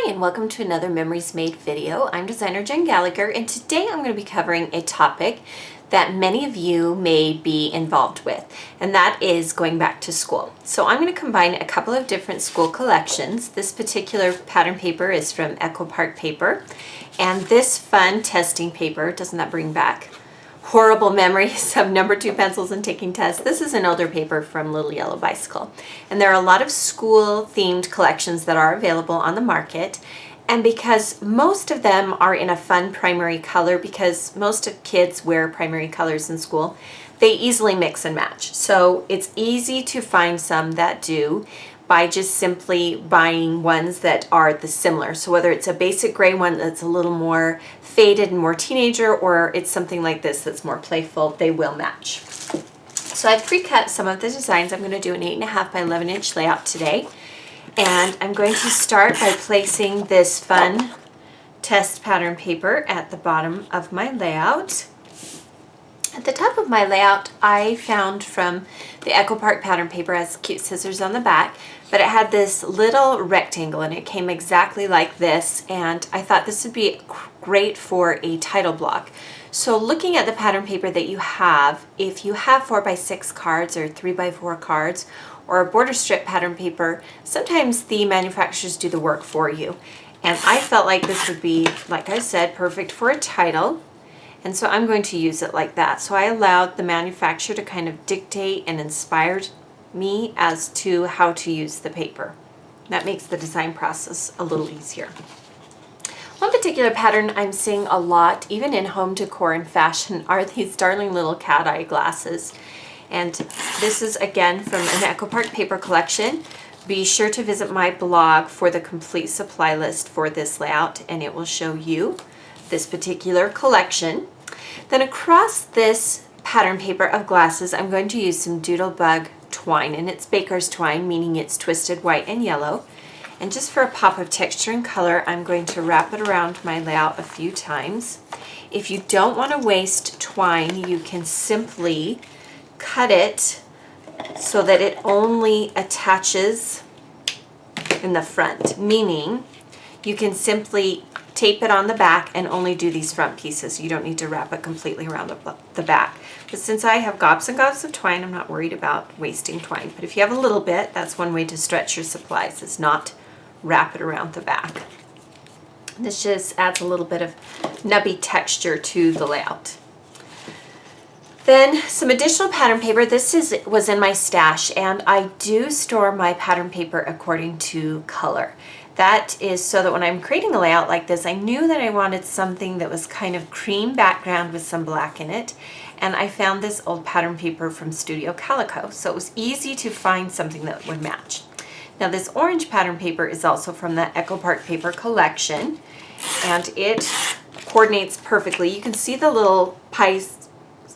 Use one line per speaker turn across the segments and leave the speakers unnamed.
Hi and welcome to another Memories Made video. I'm designer Jen Gallacher, and today I'm going to be covering a topic that many of you may be involved with, and that is going back to school. So I'm going to combine a couple of different school collections. This particular pattern paper is from Echo Park Paper, and this fun testing paper, doesn't that bring back horrible memories of number 2 pencils and taking tests? This is an older paper from Little Yellow Bicycle. And there are a lot of school themed collections that are available on the market. And because most of them are in a fun primary color, because most of kids wear primary colors in school, they easily mix and match. So it's easy to find some that do by just simply buying ones that are the similar. So whether it's a basic gray one that's a little more faded and more teenager, or it's something like this that's more playful, they will match. So I've pre-cut some of the designs. I'm going to do an 8.5 by 11 inch layout today. And I'm going to start by placing this fun test pattern paper at the bottom of my layout. At the top of my layout, I found from the Echo Park pattern paper, has cute scissors on the back, but it had this little rectangle and it came exactly like this, and I thought this would be great for a title block. So looking at the pattern paper that you have, if you have 4x6 cards or 3x4 cards or a border strip pattern paper, sometimes the manufacturers do the work for you. And I felt like this would be, like I said, perfect for a title. And so I'm going to use it like that. So I allowed the manufacturer to kind of dictate and inspire me as to how to use the paper. That makes the design process a little easier. One particular pattern I'm seeing a lot, even in home decor and fashion, are these darling little cat eye glasses. And this is again from an Echo Park paper collection. Be sure to visit my blog for the complete supply list for this layout, and it will show you this particular collection. Then across this pattern paper of glasses, I'm going to use some Doodlebug twine, and it's baker's twine, meaning it's twisted white and yellow. And just for a pop of texture and color, I'm going to wrap it around my layout a few times. If you don't want to waste twine, you can simply cut it so that it only attaches in the front, meaning you can simply tape it on the back and only do these front pieces. You don't need to wrap it completely around the back. But since I have gobs and gobs of twine, I'm not worried about wasting twine. But if you have a little bit, that's one way to stretch your supplies, is not wrap it around the back. This just adds a little bit of nubby texture to the layout. Then some additional pattern paper. This was in my stash, and I do store my pattern paper according to color. That is so that when I'm creating a layout like this, I knew that I wanted something that was kind of cream background with some black in it. And I found this old pattern paper from Studio Calico, so it was easy to find something that would match. Now this orange pattern paper is also from the Echo Park paper collection, and it coordinates perfectly. You can see the little pie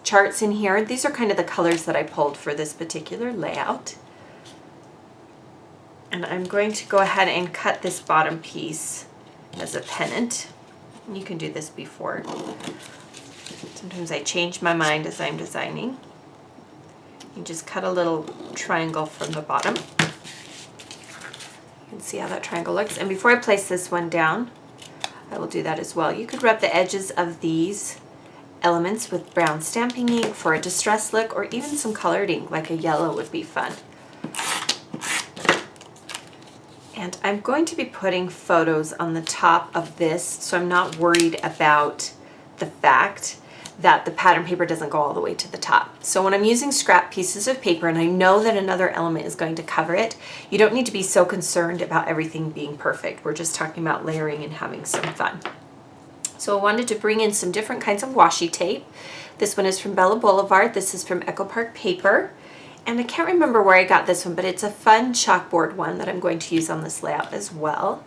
charts in here. These are kind of the colors that I pulled for this particular layout. And I'm going to go ahead and cut this bottom piece as a pennant. You can do this before. Sometimes I change my mind as I'm designing. You just cut a little triangle from the bottom. You can see how that triangle looks. And before I place this one down, I will do that as well. You could rub the edges of these elements with brown stamping ink for a distress look, or even some colored ink like a yellow would be fun. And I'm going to be putting photos on the top of this, so I'm not worried about the fact that the pattern paper doesn't go all the way to the top. So when I'm using scrap pieces of paper and I know that another element is going to cover it, you don't need to be so concerned about everything being perfect. We're just talking about layering and having some fun. So I wanted to bring in some different kinds of washi tape. This one is from Bella Boulevard. This is from Echo Park Paper. And I can't remember where I got this one, but it's a fun chalkboard one that I'm going to use on this layout as well.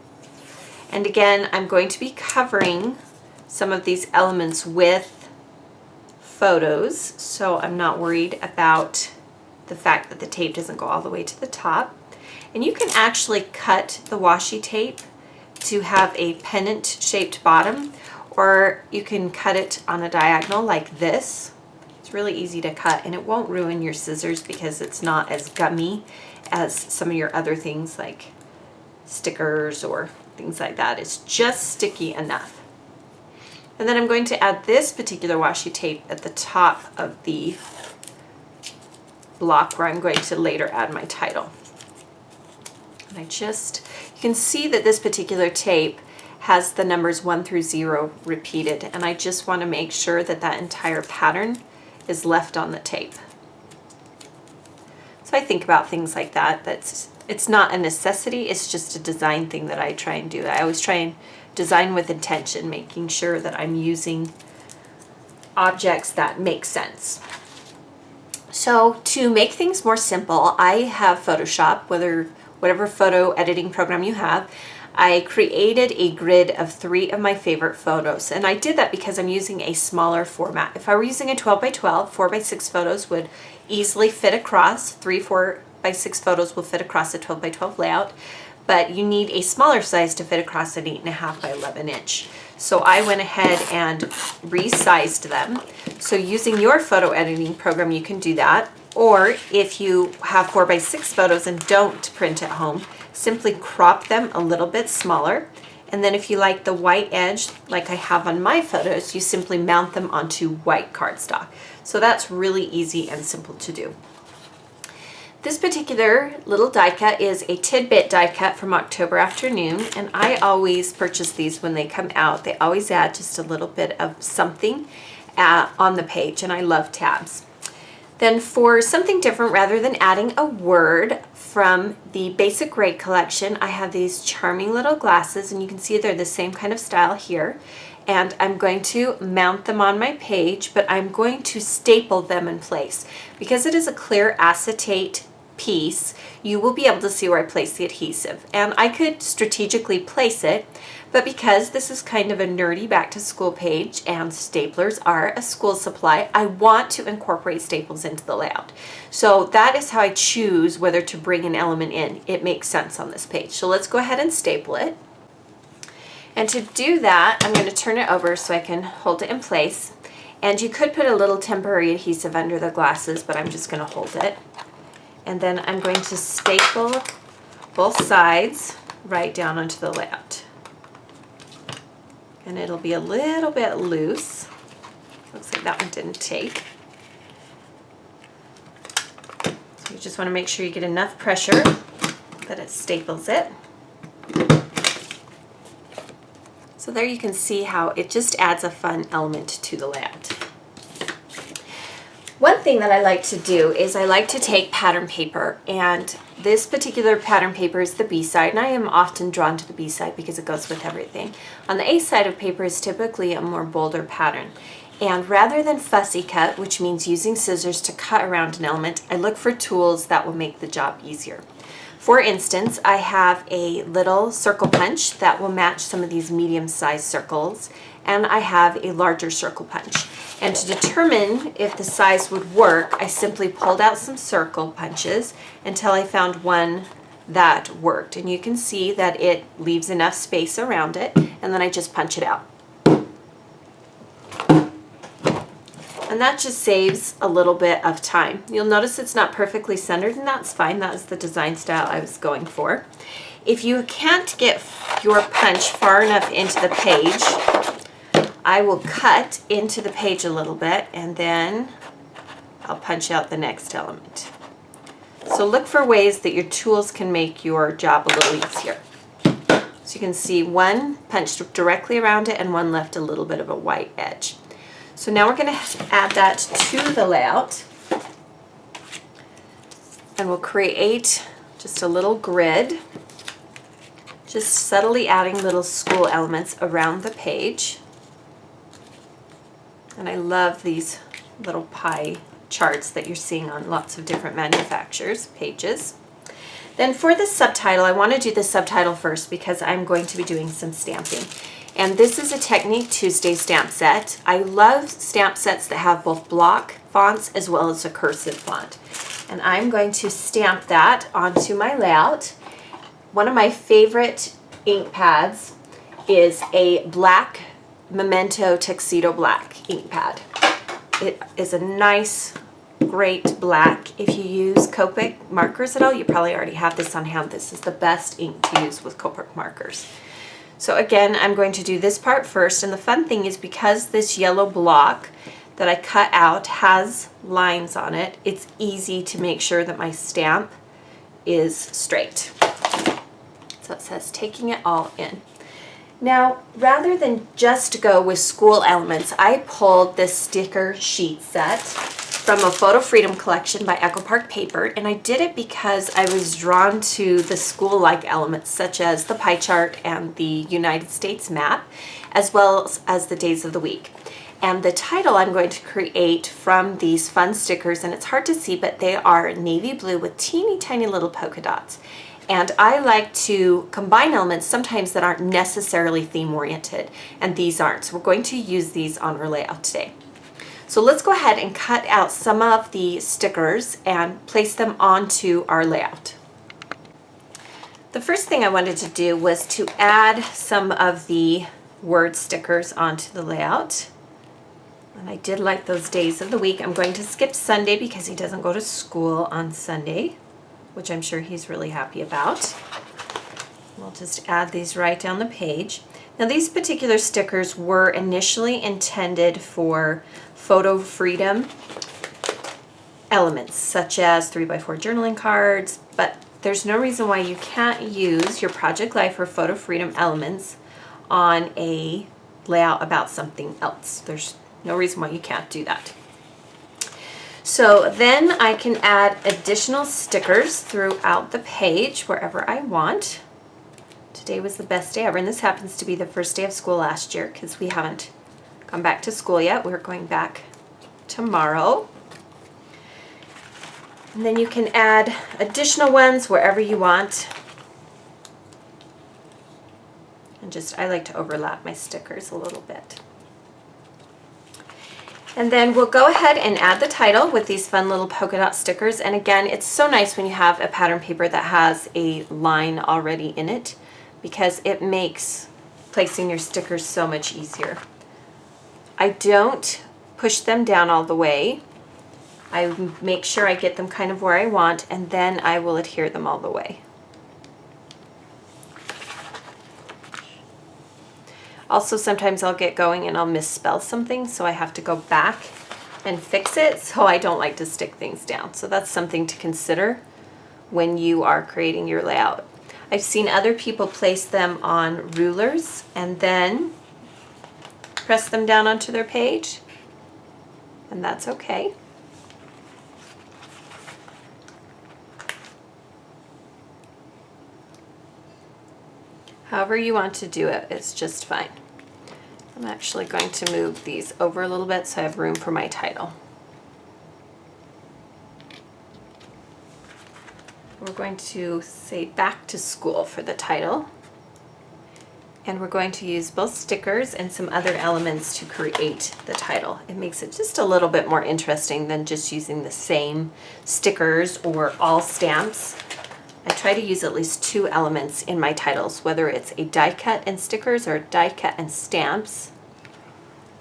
And again, I'm going to be covering some of these elements with photos, so I'm not worried about the fact that the tape doesn't go all the way to the top. And you can actually cut the washi tape to have a pennant shaped bottom, or you can cut it on a diagonal like this. It's really easy to cut, and it won't ruin your scissors because it's not as gummy as some of your other things like stickers or things like that. It's just sticky enough. And then I'm going to add this particular washi tape at the top of the block where I'm going to later add my title. And you can see that this particular tape has the numbers 1 through 0 repeated, and I just want to make sure that that entire pattern is left on the tape. So I think about things like that. It's not a necessity, it's just a design thing that I try and do. I always try and design with intention, making sure that I'm using objects that make sense. So to make things more simple, I have Photoshop, whatever photo editing program you have. I created a grid of 3 of my favorite photos, and I did that because I'm using a smaller format. If I were using a 12 by 12, 4 by 6 photos would easily fit across. 3 4 by 6 photos will fit across a 12 by 12 layout, but you need a smaller size to fit across an 8.5 by 11 inch. So I went ahead and resized them. So using your photo editing program, you can do that. Or if you have 4 by 6 photos and don't print at home, simply crop them a little bit smaller. And then if you like the white edge, like I have on my photos, you simply mount them onto white cardstock. So that's really easy and simple to do. This particular little die cut is a tidbit die cut from October Afternoon, and I always purchase these when they come out. They always add just a little bit of something on the page, and I love tabs. Then for something different, rather than adding a word from the Basic Grade collection, I have these charming little glasses, and you can see they're the same kind of style here. And I'm going to mount them on my page, but I'm going to staple them in place. Because it is a clear acetate piece, you will be able to see where I place the adhesive. And I could strategically place it, but because this is kind of a nerdy back to school page and staplers are a school supply, I want to incorporate staples into the layout. So that is how I choose whether to bring an element in. It makes sense on this page. So let's go ahead and staple it. And to do that, I'm going to turn it over so I can hold it in place. And you could put a little temporary adhesive under the glasses, but I'm just going to hold it. And then I'm going to staple both sides right down onto the layout. And it'll be a little bit loose. Looks like that one didn't take. So you just want to make sure you get enough pressure that it staples it. So there you can see how it just adds a fun element to the layout. One thing that I like to do is I like to take pattern paper, and this particular pattern paper is the B side, and I am often drawn to the B side because it goes with everything. On the A side of paper is typically a more bolder pattern. And rather than fussy cut, which means using scissors to cut around an element, I look for tools that will make the job easier. For instance, I have a little circle punch that will match some of these medium-sized circles, and I have a larger circle punch. And to determine if the size would work, I simply pulled out some circle punches until I found one that worked. And you can see that it leaves enough space around it, and then I just punch it out. And that just saves a little bit of time. You'll notice it's not perfectly centered, and that's fine. That was the design style I was going for. If you can't get your punch far enough into the page, I will cut into the page a little bit, and then I'll punch out the next element. So look for ways that your tools can make your job a little easier. So you can see one punched directly around it and one left a little bit of a white edge. So now we're going to add that to the layout, and we'll create just a little grid, just subtly adding little school elements around the page. And I love these little pie charts that you're seeing on lots of different manufacturers' pages. Then for the subtitle, I want to do the subtitle first because I'm going to be doing some stamping. And this is a Technique Tuesday stamp set. I love stamp sets that have both block fonts as well as a cursive font. And I'm going to stamp that onto my layout. One of my favorite ink pads is a black Memento Tuxedo Black ink pad. It is a nice, great black. If you use Copic markers at all, you probably already have this on hand. This is the best ink to use with Copic markers. So again, I'm going to do this part first, and the fun thing is because this yellow block that I cut out has lines on it, it's easy to make sure that my stamp is straight. So it says taking it all in. Now, rather than just go with school elements, I pulled this sticker sheet set from a Photo Freedom collection by Echo Park Paper, and I did it because I was drawn to the school-like elements such as the pie chart and the United States map, as well as the days of the week. And the title I'm going to create from these fun stickers, and it's hard to see, but they are navy blue with teeny tiny little polka dots. And I like to combine elements sometimes that aren't necessarily theme oriented, and these aren't. So we're going to use these on our layout today. So let's go ahead and cut out some of the stickers and place them onto our layout. The first thing I wanted to do was to add some of the word stickers onto the layout. And I did like those days of the week. I'm going to skip Sunday because he doesn't go to school on Sunday, which I'm sure he's really happy about. We'll just add these right down the page. Now these particular stickers were initially intended for Photo Freedom elements, such as 3x4 journaling cards, but there's no reason why you can't use your Project Life or Photo Freedom elements on a layout about something else. There's no reason why you can't do that. So then I can add additional stickers throughout the page wherever I want. Today was the best day ever, and this happens to be the first day of school last year because we haven't gone back to school yet. We're going back tomorrow. And then you can add additional ones wherever you want. And I like to overlap my stickers a little bit. And then we'll go ahead and add the title with these fun little polka dot stickers. And again, it's so nice when you have a pattern paper that has a line already in it, because it makes placing your stickers so much easier. I don't push them down all the way. I make sure I get them kind of where I want, and then I will adhere them all the way. Also, sometimes I'll get going and I'll misspell something, so I have to go back and fix it, so I don't like to stick things down. So that's something to consider when you are creating your layout. I've seen other people place them on rulers and then press them down onto their page, and that's okay. However you want to do it, it's just fine. I'm actually going to move these over a little bit so I have room for my title. We're going to say back to school for the title. And we're going to use both stickers and some other elements to create the title. It makes it just a little bit more interesting than just using the same stickers or all stamps. I try to use at least 2 elements in my titles, whether it's a die cut and stickers or a die cut and stamps.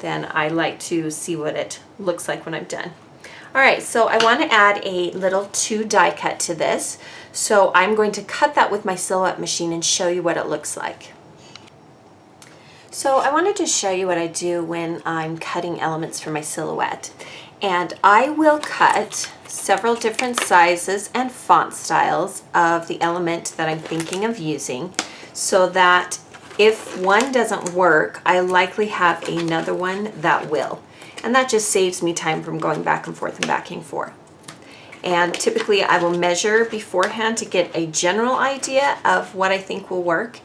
Then I like to see what it looks like when I'm done. All right, so I want to add a little 2 die cut to this. So I'm going to cut that with my silhouette machine and show you what it looks like. So I wanted to show you what I do when I'm cutting elements for my silhouette. And I will cut several different sizes and font styles of the element that I'm thinking of using, so that if one doesn't work, I likely have another one that will. And that just saves me time from going back and forth and back and forth. And typically I will measure beforehand to get a general idea of what I think will work.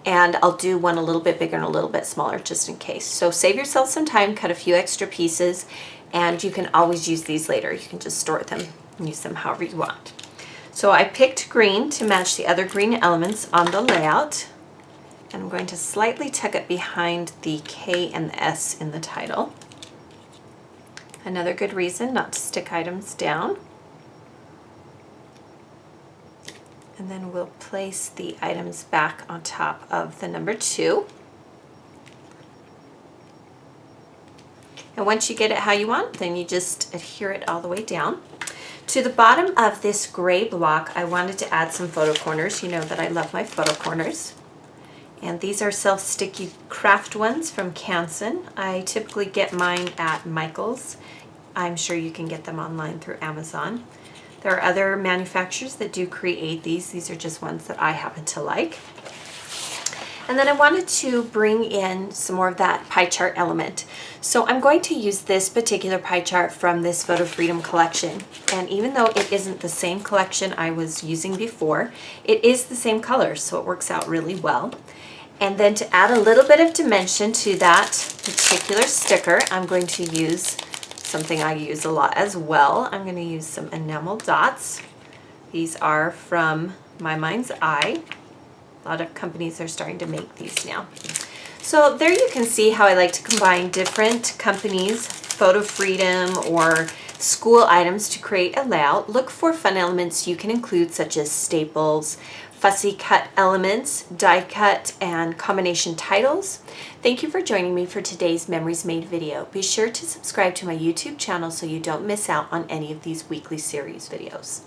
And I'll do one a little bit bigger and a little bit smaller just in case. So save yourself some time, cut a few extra pieces, and you can always use these later. You can just store them and use them however you want. So I picked green to match the other green elements on the layout. And I'm going to slightly tuck it behind the K and the S in the title. Another good reason not to stick items down. And then we'll place the items back on top of the number 2. And once you get it how you want, then you just adhere it all the way down. To the bottom of this gray block, I wanted to add some photo corners. You know that I love my photo corners. And these are self-sticky craft ones from Canson. I typically get mine at Michael's. I'm sure you can get them online through Amazon. There are other manufacturers that do create these. These are just ones that I happen to like. And then I wanted to bring in some more of that pie chart element. So I'm going to use this particular pie chart from this Photo Freedom collection. And even though it isn't the same collection I was using before, it is the same colors, so it works out really well. And then to add a little bit of dimension to that particular sticker, I'm going to use something I use a lot as well. I'm going to use some enamel dots. These are from My Mind's Eye. A lot of companies are starting to make these now. So there you can see how I like to combine different companies, Photo Freedom or school items to create a layout. Look for fun elements you can include, such as staples, fussy cut elements, die cut, and combination titles. Thank you for joining me for today's Memories Made video. Be sure to subscribe to my YouTube channel so you don't miss out on any of these weekly series videos.